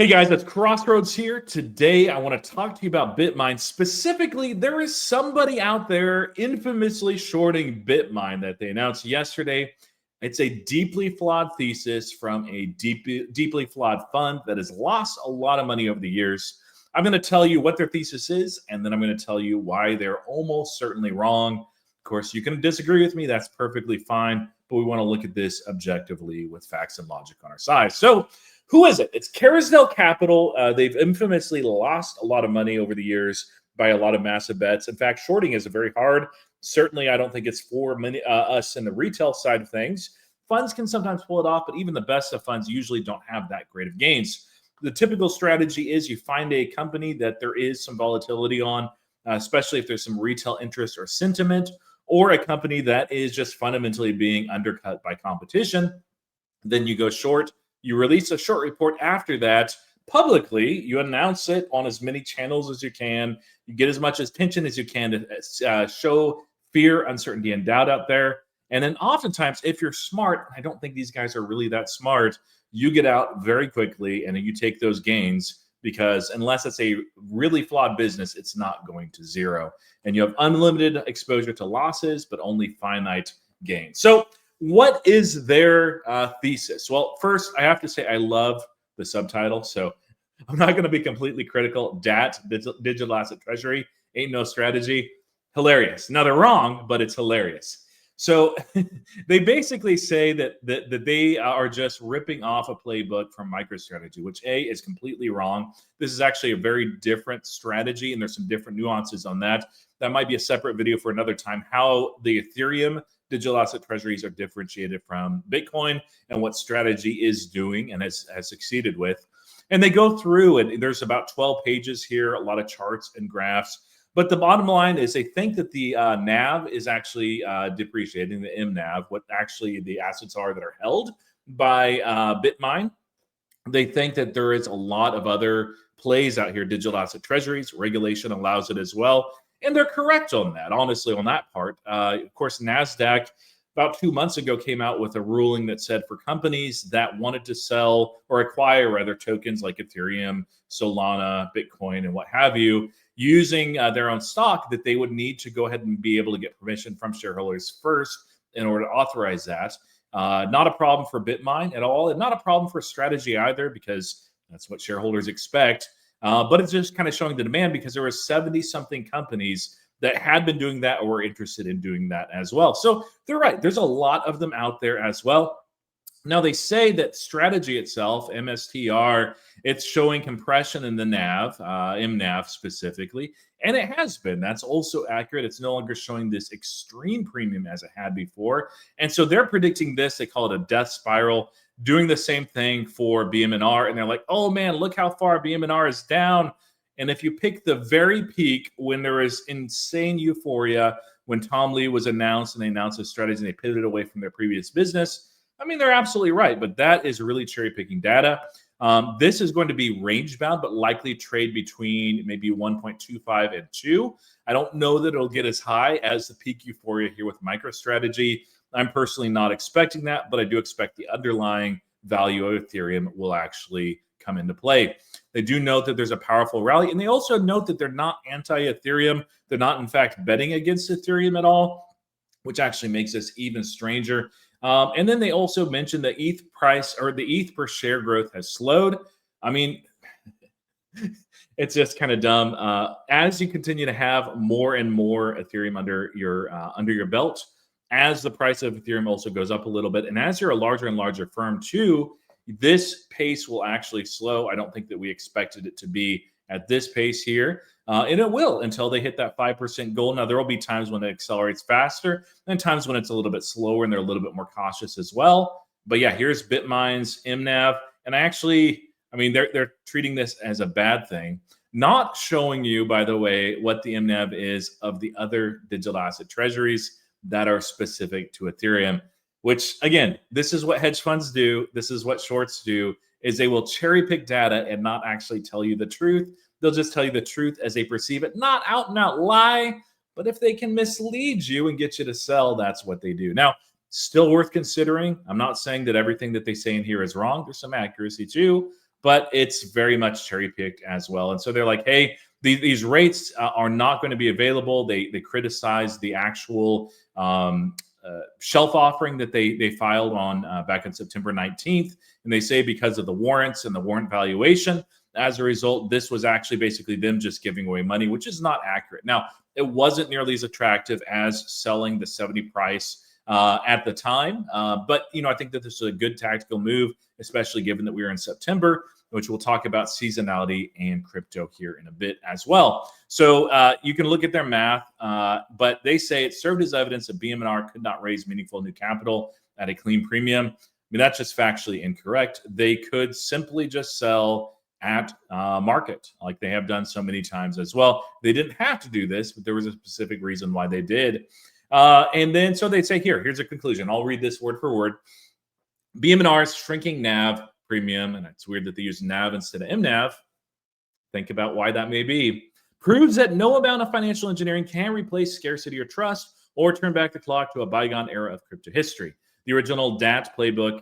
Hey guys, it's Crossroads here. Today, I want to talk to you about Bitmine. Specifically, there is somebody out there infamously shorting Bitmine that they announced yesterday. It's a deeply flawed thesis from a deeply flawed fund that has lost a lot of money over the years. I'm going to tell you what their thesis is, and then I'm going to tell you why they're almost certainly wrong. Of course, you can disagree with me. That's perfectly fine. But we want to look at this objectively with facts and logic on our side. So, who is it? It's Carousel Capital. They've infamously lost a lot of money over the years by a lot of massive bets. In fact, shorting is very hard. Certainly, I don't think it's for many us in the retail side of things. Funds can sometimes pull it off, but even the best of funds usually don't have that great of gains. The typical strategy is you find a company that there is some volatility on, especially if there's some retail interest or sentiment, or a company that is just fundamentally being undercut by competition. Then you go short. You release a short report after that publicly. You announce it on as many channels as you can. You get as much attention as you can to show fear, uncertainty, and doubt out there. And then oftentimes, if you're smart, I don't think these guys are really that smart, you get out very quickly and you take those gains because unless it's a really flawed business, it's not going to zero. And you have unlimited exposure to losses, but only finite gains. So what is their thesis? Well, first, I have to say I love the subtitle, so I'm not going to be completely critical. DAT, digital asset treasury, ain't no strategy. Hilarious. Now, they're wrong, but it's hilarious. So they basically say that they are just ripping off a playbook from MicroStrategy, which A, is completely wrong. This is actually a very different strategy, and there's some different nuances on that. That might be a separate video for another time, how the Ethereum digital asset treasuries are differentiated from Bitcoin and what strategy is doing and has succeeded with. And they go through, and there's about 12 pages here, a lot of charts and graphs. But the bottom line is they think that the NAV is actually depreciating, the MNAV, what actually the assets are that are held by Bitmine. They think that there is a lot of other plays out here, digital asset treasuries. Regulation allows it as well. And they're correct on that, honestly, on that part. Of course, NASDAQ about 2 months ago came out with a ruling that said for companies that wanted to sell or acquire rather tokens like Ethereum, Solana, Bitcoin, and what have you, using their own stock, that they would need to go ahead and be able to get permission from shareholders first in order to authorize that. Not a problem for Bitmine at all, and not a problem for strategy either, because that's what shareholders expect. But it's just kind of showing the demand because there were 70-something companies that had been doing that or were interested in doing that as well. So they're right. There's a lot of them out there as well. Now, they say that strategy itself, MSTR, it's showing compression in the NAV, MNAV specifically, and it has been. That's also accurate. It's no longer showing this extreme premium as it had before. And so they're predicting this. They call it a death spiral, doing the same thing for BMNR. And they're like, oh, man, look how far BMNR is down. And if you pick the very peak when there is insane euphoria, when Tom Lee was announced and they announced a strategy and they pivoted away from their previous business, I mean, they're absolutely right, but that is really cherry-picking data. This is going to be range-bound, but likely trade between maybe 1.25 and 2. I don't know that it'll get as high as the peak euphoria here with MicroStrategy. I'm personally not expecting that, but I do expect the underlying value of Ethereum will actually come into play. They do note that there's a powerful rally, and they also note that they're not anti-Ethereum. They're not, in fact, betting against Ethereum at all, which actually makes this even stranger. And then they also mentioned the ETH price or the ETH per share growth has slowed. I mean, it's just kind of dumb. As you continue to have more and more Ethereum under your belt, as the price of Ethereum also goes up a little bit, and as you're a larger and larger firm too, this pace will actually slow. I don't think that we expected it to be at this pace here. And it will until they hit that 5% goal. Now, there will be times when it accelerates faster and times when it's a little bit slower and they're a little bit more cautious as well. But yeah, here's Bitmine's MNAV. And I mean, they're treating this as a bad thing, not showing you, by the way, what the MNAV is of the other digital asset treasuries that are specific to Ethereum, which, again, this is what hedge funds do. This is what shorts do, is they will cherry pick data and not actually tell you the truth. They'll just tell you the truth as they perceive it, not out and out lie. But if they can mislead you and get you to sell, that's what they do. Now, still worth considering. I'm not saying that everything that they say in here is wrong. There's some accuracy too. but it's very much cherry picked as well. And so they're like, hey, these rates are not going to be available. They criticize the actual shelf offering that they filed on back on September 19th. And they say because of the warrants and the warrant valuation, as a result, this was actually basically them just giving away money, which is not accurate. Now, it wasn't nearly as attractive as selling the 70 price at the time. But, I think that this is a good tactical move, especially given that we are in September, which we'll talk about seasonality and crypto here in a bit as well. So you can look at their math, but they say it served as evidence that BMNR could not raise meaningful new capital at a clean premium. I mean, that's just factually incorrect. They could simply just sell at market, like they have done so many times as well. They didn't have to do this, but there was a specific reason why they did. And then so they say here's a conclusion. I'll read this word for word. BMNR's shrinking NAV premium, and it's weird that they use NAV instead of MNAV. Think about why that may be. Proves that no amount of financial engineering can replace scarcity or trust or turn back the clock to a bygone era of crypto history. The original DAT playbook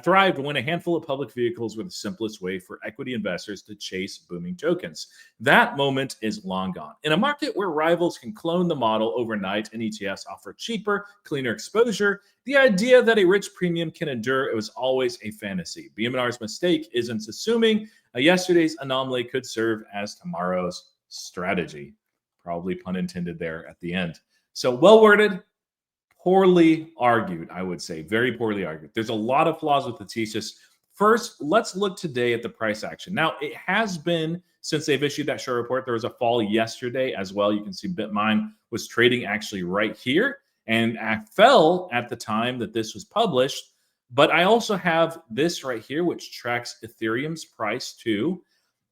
thrived when a handful of public vehicles were the simplest way for equity investors to chase booming tokens. That moment is long gone. In a market where rivals can clone the model overnight and ETFs offer cheaper, cleaner exposure, the idea that a rich premium can endure, it was always a fantasy. BMNR's mistake isn't assuming yesterday's anomaly could serve as tomorrow's strategy. Probably pun intended there at the end. So well worded. Poorly argued, I would say. Very poorly argued. There's a lot of flaws with the thesis. First, let's look today at the price action. Now, it has been, since they've issued that short report, there was a fall yesterday as well. You can see BitMine was trading actually right here and fell at the time that this was published. But I also have this right here, which tracks Ethereum's price too.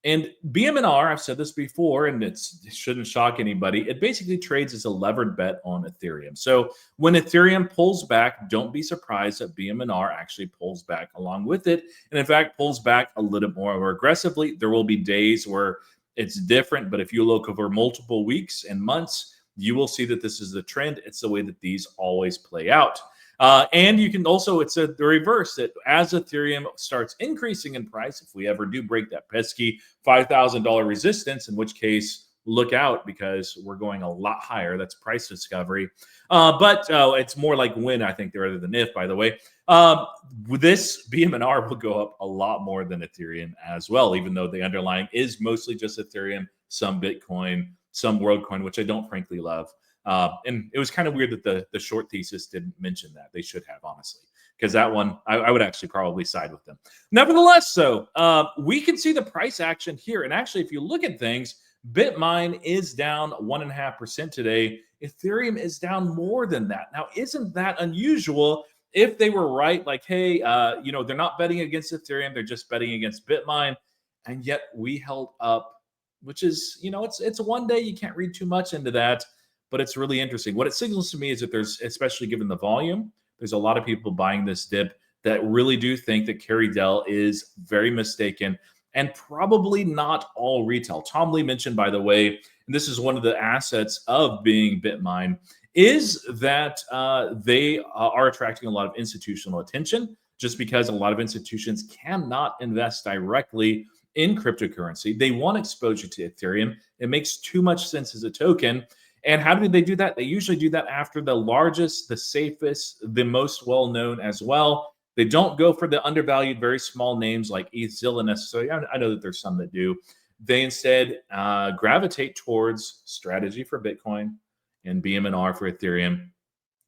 And BMNR, I've said this before, and it shouldn't shock anybody. It basically trades as a levered bet on Ethereum. So when Ethereum pulls back, don't be surprised that BMNR actually pulls back along with it. And in fact, pulls back a little bit more aggressively. There will be days where it's different, but if you look over multiple weeks and months, you will see that this is the trend. It's the way that these always play out. And you can also, it's the reverse, that as Ethereum starts increasing in price, if we ever do break that pesky $5,000 resistance, in which case, look out, because we're going a lot higher. That's price discovery. But it's more like when, I think, rather than if, by the way. This BMNR will go up a lot more than Ethereum as well, even though the underlying is mostly just Ethereum, some Bitcoin, some WorldCoin, which I don't frankly love. And it was kind of weird that the short thesis didn't mention that. They should have, honestly, because that one, I would actually probably side with them. Nevertheless, so we can see the price action here. And actually, if you look at things, BitMine is down 1.5% today. Ethereum is down more than that. Now, isn't that unusual? If they were right, like, hey, they're not betting against Ethereum, they're just betting against BitMine. And yet we held up, which is, it's one day. You can't read too much into that. But it's really interesting. What it signals to me is that there's, especially given the volume, there's a lot of people buying this dip that really do think that Carrie Dell is very mistaken and probably not all retail. Tom Lee mentioned, by the way, and this is one of the assets of being BitMine, is that they are attracting a lot of institutional attention just because a lot of institutions cannot invest directly in cryptocurrency. They want exposure to Ethereum. It makes too much sense as a token. And how do they do that? They usually do that after the largest, the safest, the most well-known as well. They don't go for the undervalued, very small names like ETHZilla necessarily. I know that there's some that do. They instead gravitate towards strategy for Bitcoin and BMNR for Ethereum,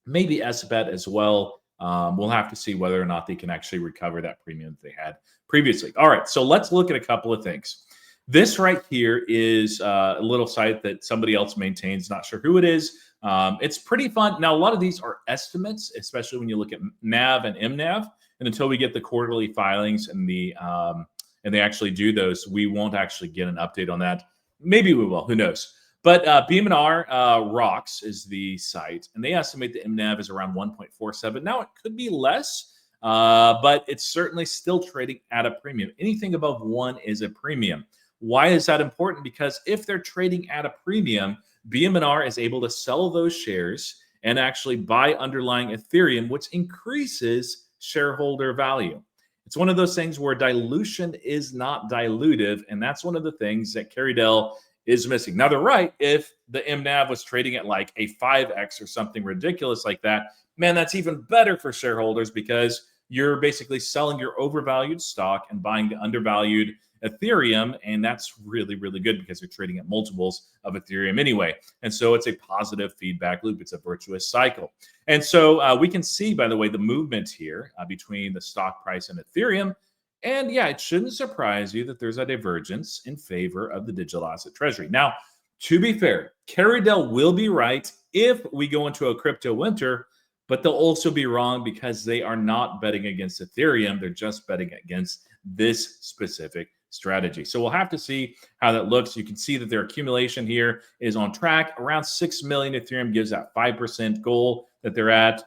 maybe SBET as well. We'll have to see whether or not they can actually recover that premium that they had previously. All right, so let's look at a couple of things. This right here is a little site that somebody else maintains. Not sure who it is. It's pretty fun. Now, a lot of these are estimates, especially when you look at NAV and MNAV. And until we get the quarterly filings and they actually do those, we won't actually get an update on that. Maybe we will. Who knows? But BMNR Rocks is the site, and they estimate the MNAV is around 1.47. Now, it could be less, but it's certainly still trading at a premium. Anything above 1 is a premium. Why is that important? Because if they're trading at a premium, BMNR is able to sell those shares and actually buy underlying Ethereum, which increases shareholder value. It's one of those things where dilution is not dilutive, and that's one of the things that Carrydell is missing. Now, they're right. If the MNAV was trading at like a 5x or something ridiculous like that, man, that's even better for shareholders because you're basically selling your overvalued stock and buying the undervalued Ethereum. And that's really, really good because you're trading at multiples of Ethereum anyway. And so it's a positive feedback loop. It's a virtuous cycle. And so we can see, by the way, the movement here between the stock price and Ethereum. And yeah, it shouldn't surprise you that there's a divergence in favor of the digital asset treasury. Now, to be fair, Carrydell will be right if we go into a crypto winter, but they'll also be wrong because they are not betting against Ethereum. They're just betting against this specific strategy. So we'll have to see how that looks. You can see that their accumulation here is on track. Around 6 million Ethereum gives that 5% goal that they're at.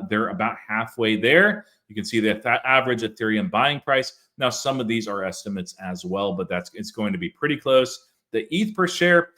They're about halfway there. You can see the average Ethereum buying price. Now, some of these are estimates as well, but it's going to be pretty close. The ETH per share,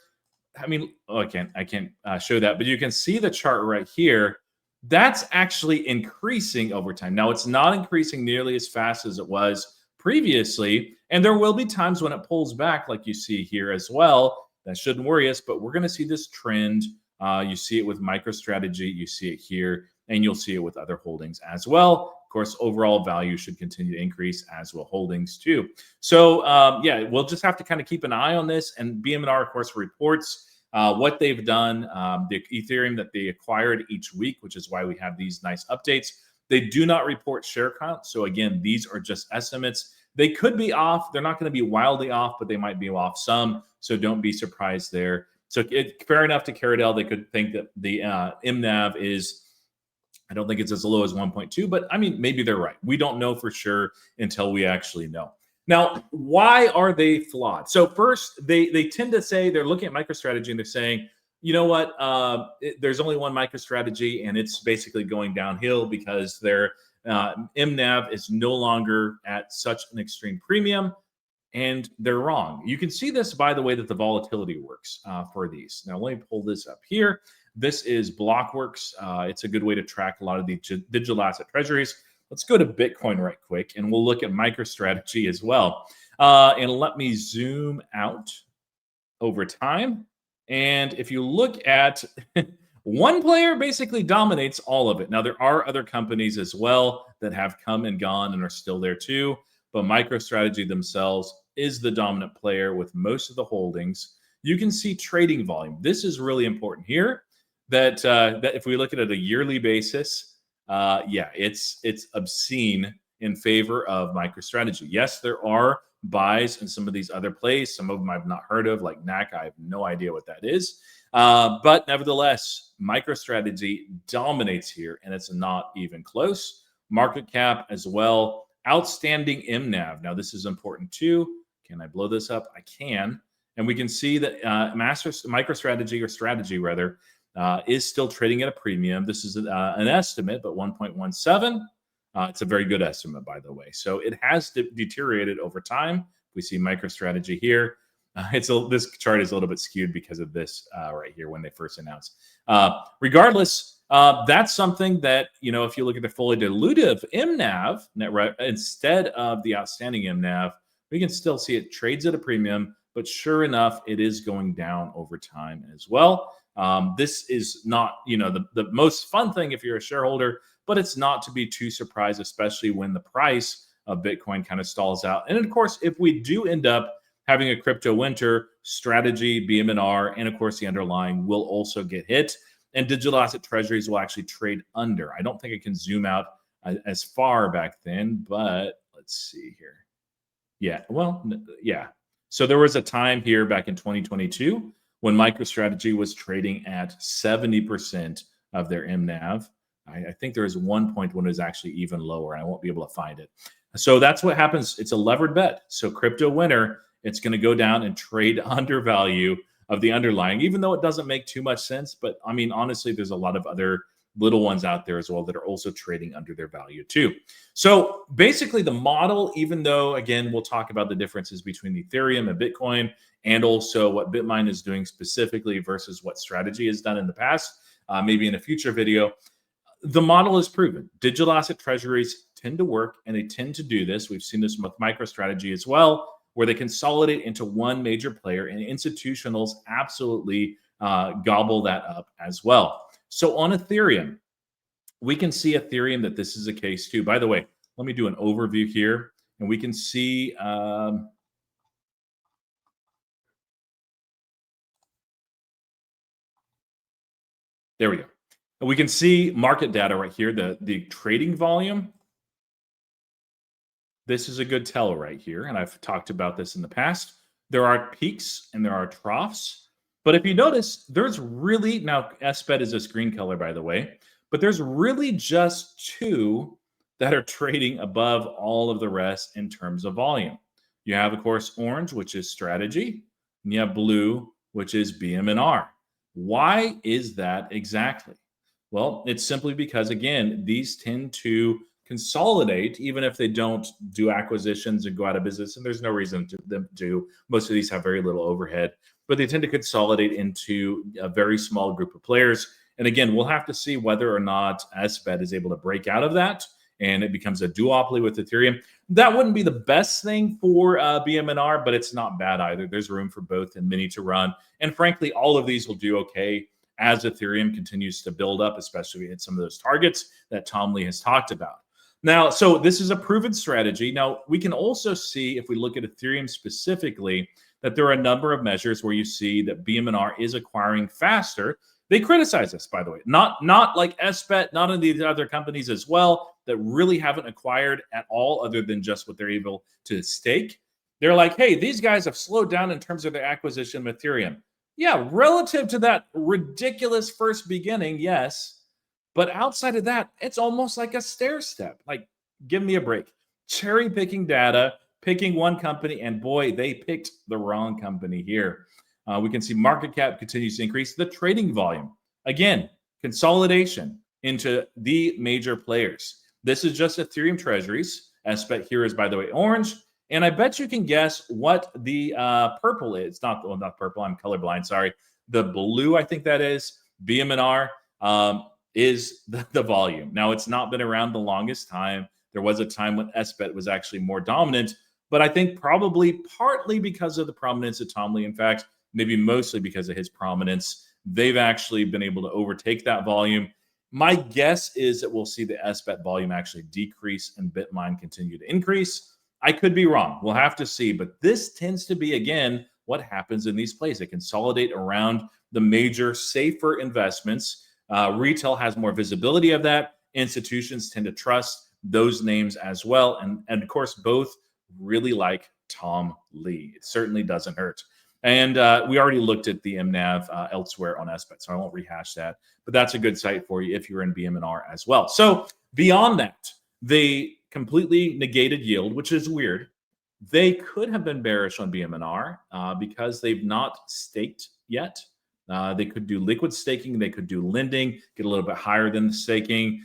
I mean, I can't show that, but you can see the chart right here. That's actually increasing over time. Now, it's not increasing nearly as fast as it was previously, and there will be times when it pulls back like you see here as well. That shouldn't worry us, but we're going to see this trend. You see it with MicroStrategy, you see it here, and you'll see it with other holdings as well. Of course, overall value should continue to increase, as will holdings too. So yeah, we'll just have to kind of keep an eye on this. And BMNR, of course, reports what they've done, the Ethereum that they acquired each week, which is why we have these nice updates. They do not report share count. So again, these are just estimates. They could be off. They're not going to be wildly off, but they might be off some. So don't be surprised there. So fair enough to Carrydell. They could think that the MNAV is, I don't think it's as low as 1.2, but I mean, maybe they're right. We don't know for sure until we actually know. Now, why are they flawed? So first, they tend to say, they're looking at MicroStrategy and they're saying, you know what, there's only one MicroStrategy and it's basically going downhill because their MNAV is no longer at such an extreme premium, and they're wrong. You can see this by the way that the volatility works for these. Now, let me pull this up here. This is Blockworks. It's a good way to track a lot of the digital asset treasuries. Let's go to Bitcoin right quick, and we'll look at MicroStrategy as well. And let me zoom out over time. And if you look at one player basically dominates all of it. Now, there are other companies as well that have come and gone and are still there too. But MicroStrategy themselves is the dominant player with most of the holdings. You can see trading volume. This is really important here. That if we look at it at a yearly basis, yeah, it's obscene in favor of MicroStrategy. Yes, there are buys in some of these other plays. Some of them I've not heard of, like NAC. I have no idea what that is. But nevertheless, MicroStrategy dominates here, and it's not even close. Market cap as well. Outstanding MNAV. Now, this is important too. Can I blow this up? I can. And we can see that MicroStrategy, or strategy rather, is still trading at a premium. This is an estimate, but 1.17. It's a very good estimate, by the way. So it has deteriorated over time. We see MicroStrategy here. This chart is a little bit skewed because of this right here when they first announced. Regardless, that's something that, you know, if you look at the fully dilutive MNAV instead of the outstanding MNAV, we can still see it trades at a premium, but sure enough, it is going down over time as well. This is not, you know, the most fun thing if you're a shareholder, but it's not to be too surprised, especially when the price of Bitcoin kind of stalls out. And of course, if we do end up having a crypto winter, strategy, BMNR, and of course the underlying will also get hit, and digital asset treasuries will actually trade under. I don't think I can zoom out as far back then, but let's see here. Yeah, well, yeah. So there was a time here back in 2022 when MicroStrategy was trading at 70% of their MNAV. I think there was one point when it was actually even lower. I won't be able to find it. So that's what happens. It's a levered bet. So crypto winter, it's going to go down and trade under value of the underlying, even though it doesn't make too much sense. But I mean, honestly, there's a lot of other little ones out there as well that are also trading under their value too. So basically the model, even though, again, we'll talk about the differences between Ethereum and Bitcoin, and also what BitMine is doing specifically versus what strategy has done in the past, maybe in a future video, the model is proven. Digital asset treasuries tend to work, and they tend to do this. We've seen this with MicroStrategy as well, where they consolidate into one major player, and institutionals absolutely gobble that up as well. So on Ethereum, we can see Ethereum that this is a case too. By the way, let me do an overview here, and we can see there we go. And we can see market data right here, the trading volume. This is a good tell right here, and I've talked about this in the past. There are peaks and there are troughs, but if you notice, there's really, now SPED is this green color, by the way, but there's really just two that are trading above all of the rest in terms of volume. You have, of course, orange, which is strategy, and you have blue, which is BMNR. Why is that exactly? Well, it's simply because, again, these tend to consolidate, even if they don't do acquisitions and go out of business. And there's no reason to them to do. Most of these have very little overhead, but they tend to consolidate into a very small group of players. And again, we'll have to see whether or not SBET is able to break out of that and it becomes a duopoly with Ethereum. That wouldn't be the best thing for BMNR, but it's not bad either. There's room for both and many to run. And frankly, all of these will do okay as Ethereum continues to build up, especially at some of those targets that Tom Lee has talked about. Now, so this is a proven strategy. Now, we can also see, if we look at Ethereum specifically, that there are a number of measures where you see that BMNR is acquiring faster. They criticize us, by the way, not like SBET, not in these other companies as well that really haven't acquired at all other than just what they're able to stake. They're like, hey, these guys have slowed down in terms of their acquisition of Ethereum. Yeah, relative to that ridiculous first beginning, yes. But outside of that, it's almost like a stair step. Like, give me a break. Cherry picking data, picking one company, and boy, they picked the wrong company here. We can see market cap continues to increase. The trading volume, again, consolidation into the major players. This is just Ethereum treasuries. SBET here is, by the way, orange. And I bet you can guess what the purple is. Not purple. I'm colorblind. Sorry. The blue, I think that is BMNR. Is the volume. Now, it's not been around the longest time. There was a time when SBET was actually more dominant, but I think probably partly because of the prominence of Tom Lee. In fact, maybe mostly because of his prominence, they've actually been able to overtake that volume. My guess is that we'll see the SBET volume actually decrease and BitMine continue to increase. I could be wrong. We'll have to see, but this tends to be, again, what happens in these plays. They consolidate around the major, safer investments. Retail has more visibility of that. Institutions tend to trust those names as well. And of course, both really like Tom Lee. It certainly doesn't hurt. And we already looked at the MNAV elsewhere on SBET, so I won't rehash that. But that's a good site for you if you're in BMNR as well. So beyond that, they completely negated yield, which is weird. They could have been bearish on BMNR because they've not staked yet. They could do liquid staking. They could do lending, get a little bit higher than the staking.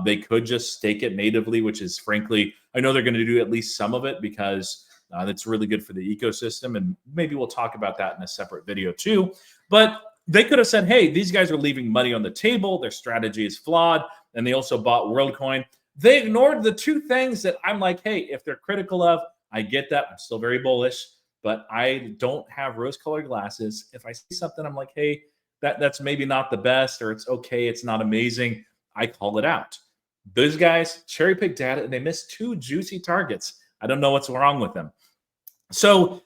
They could just stake it natively, which is, frankly, I know they're going to do at least some of it because that's really good for the ecosystem. And maybe we'll talk about that in a separate video too. But they could have said, hey, these guys are leaving money on the table. Their strategy is flawed. And they also bought WorldCoin. They ignored the two things that I'm like, hey, if they're critical of, I get that. I'm still very bullish. But I don't have rose-colored glasses. If I see something, I'm like, hey, that's maybe not the best, or it's okay, it's not amazing, I call it out. Those guys cherry-pick data, and they missed two juicy targets. I don't know what's wrong with them. So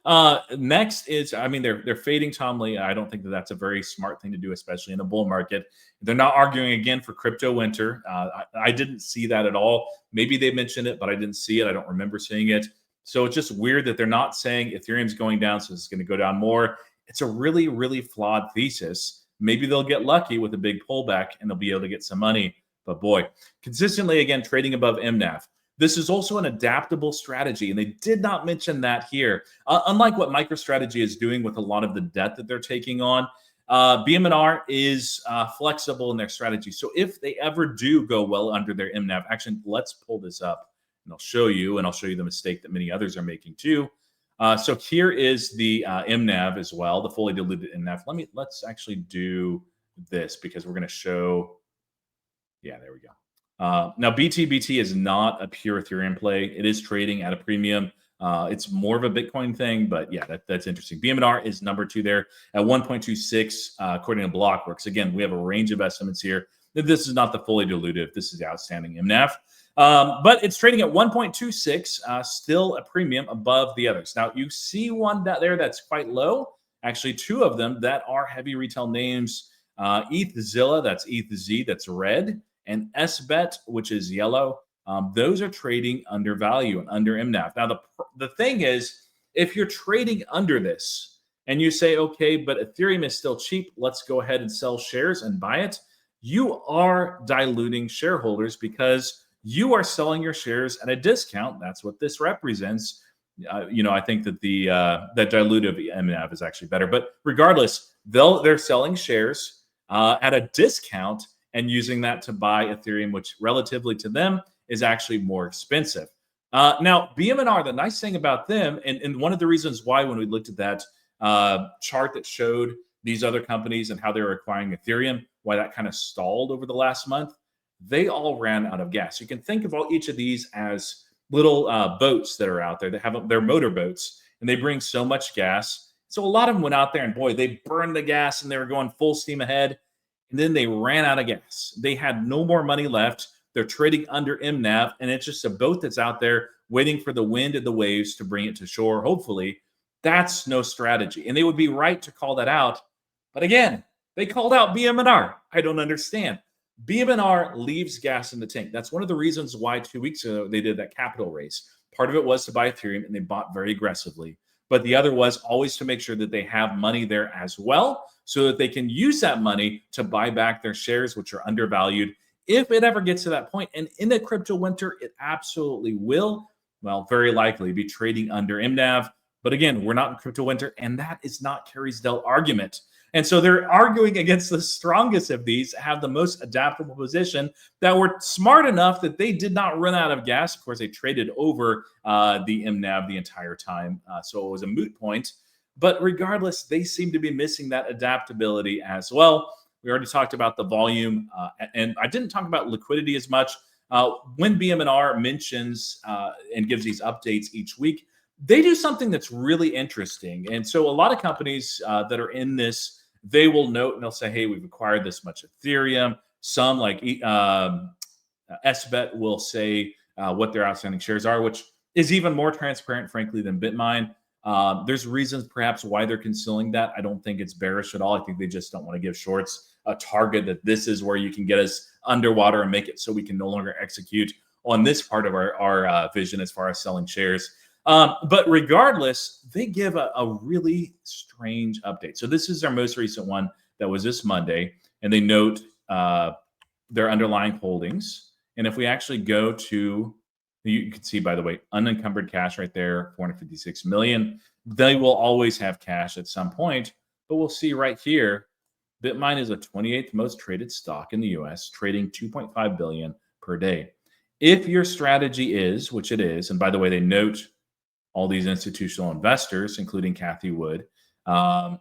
next is, I mean, they're fading Tom Lee. I don't think that's a very smart thing to do, especially in a bull market. They're not arguing again for crypto winter. I didn't see that at all. Maybe they mentioned it, but I didn't see it. I don't remember seeing it. So it's just weird that they're not saying Ethereum's going down, so it's going to go down more. It's a really, really flawed thesis. Maybe they'll get lucky with a big pullback and they'll be able to get some money. But boy, consistently, again, trading above MNAV. This is also an adaptable strategy, and they did not mention that here. Unlike what MicroStrategy is doing with a lot of the debt that they're taking on, BMNR is flexible in their strategy. So if they ever do go well under their MNAV, actually, let's pull this up. And I'll show you the mistake that many others are making too. So here is the MNAV as well, the fully diluted MNAV. Let's actually do this because we're going to show. Yeah, there we go. Now, BTBT is not a pure Ethereum play. It is trading at a premium. It's more of a Bitcoin thing, but yeah, that's interesting. BMNR is number 2 there at 1.26, according to Blockworks. Again, we have a range of estimates here. This is not the fully dilutive. This is the outstanding MNAV. But it's trading at 1.26, still a premium above the others. Now, you see one there that's quite low. Actually, 2 of them that are heavy retail names. ETHZilla, that's ETHZ, that's red, and SBET, which is yellow. Those are trading under value and under MNAV. Now, the thing is, if you're trading under this and you say, okay, but Ethereum is still cheap, let's go ahead and sell shares and buy it, you are diluting shareholders because you are selling your shares at a discount. That's what this represents. I think that that dilutive MNAV is actually better. But regardless, they're selling shares at a discount and using that to buy Ethereum, which relatively to them is actually more expensive. Now, BMNR, the nice thing about them, and one of the reasons why when we looked at that chart that showed these other companies and how they were acquiring Ethereum, why that kind of stalled over the last month, they all ran out of gas. You can think of each of these as little boats that are out there that have their motor boats, and they bring so much gas. So a lot of them went out there and boy, they burned the gas and they were going full steam ahead. And then they ran out of gas. They had no more money left. They're trading under MNAV, and it's just a boat that's out there waiting for the wind and the waves to bring it to shore. Hopefully, that's no strategy. And they would be right to call that out. But again, they called out BMNR. I don't understand. BMNR leaves gas in the tank. That's one of the reasons why 2 weeks ago they did that capital raise. Part of it was to buy Ethereum, and they bought very aggressively. But the other was always to make sure that they have money there as well, so that they can use that money to buy back their shares, which are undervalued. If it ever gets to that point, and in a crypto winter, it absolutely will, well, very likely be trading under MNAV. But again, we're not in crypto winter, and that is not Carysdale argument. And so they're arguing against the strongest of these, have the most adaptable position, that were smart enough that they did not run out of gas. Of course, they traded over the MNAV the entire time, so it was a moot point. But regardless, they seem to be missing that adaptability as well. We already talked about the volume, and I didn't talk about liquidity as much. When BMNR mentions and gives these updates each week, they do something that's really interesting. And so a lot of companies that are in this, they will note and they'll say, hey, we've acquired this much Ethereum. Some like SBET will say what their outstanding shares are, which is even more transparent, frankly, than Bitmine. There's reasons perhaps why they're concealing that. I don't think it's bearish at all. I think they just don't want to give shorts a target that this is where you can get us underwater and make it so we can no longer execute on this part of our vision as far as selling shares. But regardless, they give a really strange update. So this is our most recent one that was this Monday, and they note their underlying holdings. And if we actually go to, you can see, by the way, unencumbered cash right there, 456 million. They will always have cash at some point, but we'll see right here, Bitmine is the 28th most traded stock in the US, trading 2.5 billion per day. If your strategy is, which it is, and by the way, they note all these institutional investors, including Kathy Wood, that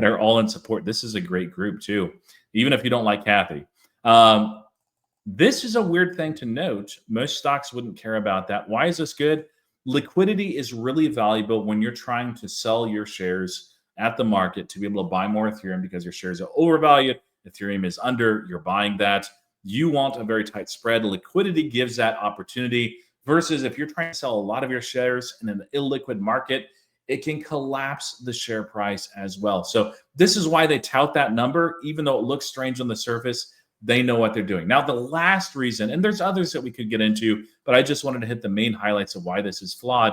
are all in support. This is a great group too, even if you don't like Kathy. This is a weird thing to note. Most stocks wouldn't care about that. Why is this good? Liquidity is really valuable when you're trying to sell your shares at the market to be able to buy more Ethereum because your shares are overvalued. Ethereum is under, you're buying that. You want a very tight spread. Liquidity gives that opportunity versus if you're trying to sell a lot of your shares in an illiquid market, it can collapse the share price as well. So this is why they tout that number, even though it looks strange on the surface. They know what they're doing. Now, the last reason, and there's others that we could get into, but I just wanted to hit the main highlights of why this is flawed.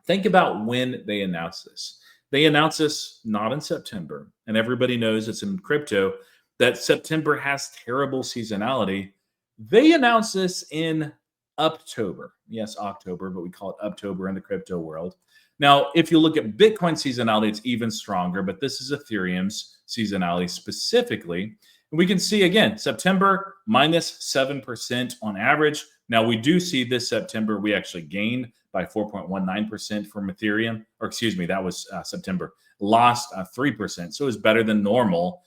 Think about when they announced this. They announced this not in September, and everybody knows it's in crypto that September has terrible seasonality. They announced this in October. Yes, October, but we call it October in the crypto world. Now, if you look at Bitcoin seasonality, it's even stronger, but this is Ethereum's seasonality specifically. And we can see again, September minus 7% on average. Now we do see this September, we actually gained by 4.19% from Ethereum, or excuse me, that was September, lost 3%. So it was better than normal.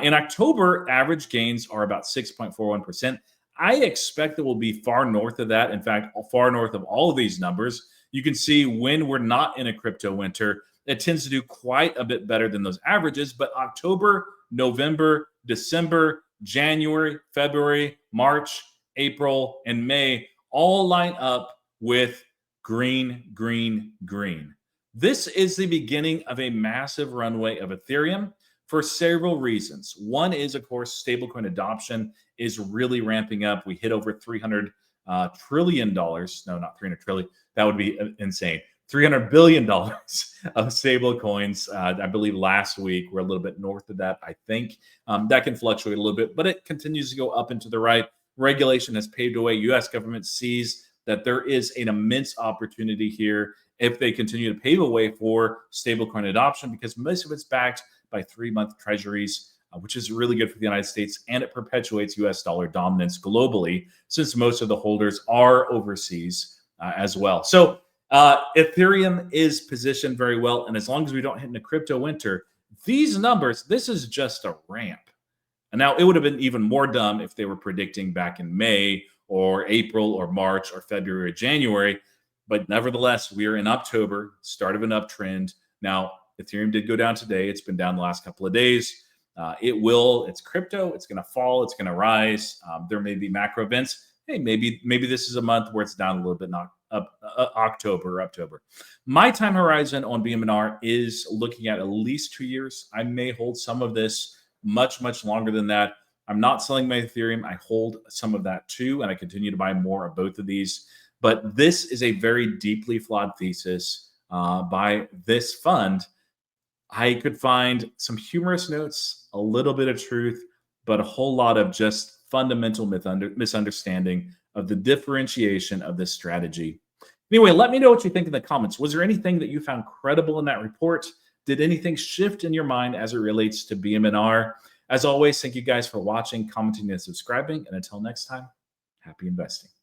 In October, average gains are about 6.41%. I expect that we'll be far north of that. In fact, far north of all of these numbers. You can see when we're not in a crypto winter, it tends to do quite a bit better than those averages. But October, November, December, January, February, March, April, and May all line up with green, green, green. This is the beginning of a massive runway of Ethereum for several reasons. One is, of course, stablecoin adoption is really ramping up. We hit over $300 trillion. No, not 300 trillion. That would be insane. $300 billion of stable coins. I believe last week we're a little bit north of that, I think. That can fluctuate a little bit, but it continues to go up and to the right. Regulation has paved the way. U.S. government sees that there is an immense opportunity here if they continue to pave a way for stablecoin adoption, because most of it's backed by 3-month treasuries, which is really good for the United States, and it perpetuates U.S. dollar dominance globally, since most of the holders are overseas as well. So Ethereum is positioned very well, and as long as we don't hit in a crypto winter, these numbers, this is just a ramp. And now it would have been even more dumb if they were predicting back in May or April or March or February or January. But nevertheless, we are in October, start of an uptrend. Now, Ethereum did go down today. It's been down the last couple of days. It's crypto. It's going to fall. It's going to rise. There may be macro events. Hey, maybe this is a month where it's down a little bit, not up October. My time horizon on BMNR is looking at least 2 years. I may hold some of this much, much longer than that. I'm not selling my Ethereum. I hold some of that too, and I continue to buy more of both of these. But this is a very deeply flawed thesis by this fund. I could find some humorous notes, a little bit of truth, but a whole lot of just fundamental misunderstanding of the differentiation of this strategy. Anyway, let me know what you think in the comments. Was there anything that you found credible in that report? Did anything shift in your mind as it relates to BMNR? As always, thank you guys for watching, commenting, and subscribing. And until next time, happy investing.